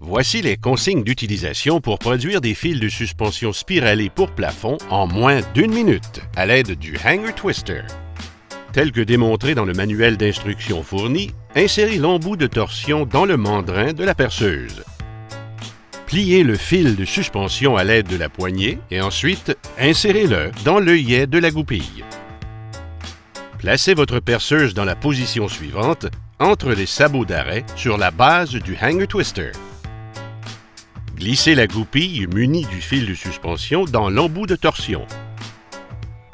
Voici les consignes d'utilisation pour produire des fils de suspension spiralés pour plafond en moins d'1 minute à l'aide du Hanger Twister. Tel que démontré dans le manuel d'instructions fourni, insérez l'embout de torsion dans le mandrin de la perceuse. Pliez le fil de suspension à l'aide de la poignée et ensuite insérez-le dans l'œillet de la goupille. Placez votre perceuse dans la position suivante, entre les sabots d'arrêt sur la base du Hanger Twister. Glissez la goupille munie du fil de suspension dans l'embout de torsion.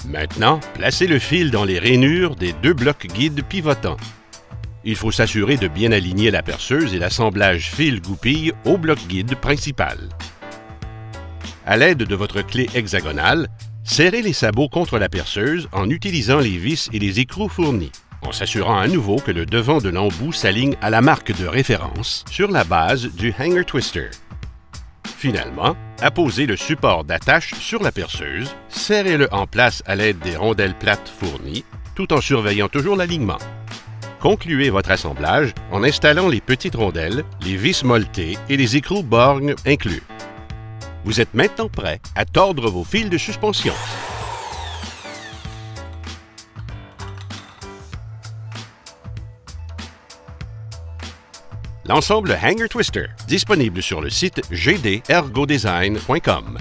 Maintenant, placez le fil dans les rainures des 2 blocs guides pivotants. Il faut s'assurer de bien aligner la perceuse et l'assemblage fil-goupille au bloc guide principal. À l'aide de votre clé hexagonale, serrez les sabots contre la perceuse en utilisant les vis et les écrous fournis, en s'assurant à nouveau que le devant de l'embout s'aligne à la marque de référence sur la base du Hanger Twister. Finalement, apposez le support d'attache sur la perceuse, serrez-le en place à l'aide des rondelles plates fournies, tout en surveillant toujours l'alignement. Concluez votre assemblage en installant les petites rondelles, les vis molletées et les écrous borgnes inclus. Vous êtes maintenant prêt à tordre vos fils de suspension. L'ensemble Hanger Twister, disponible sur le site gdergodesign.com.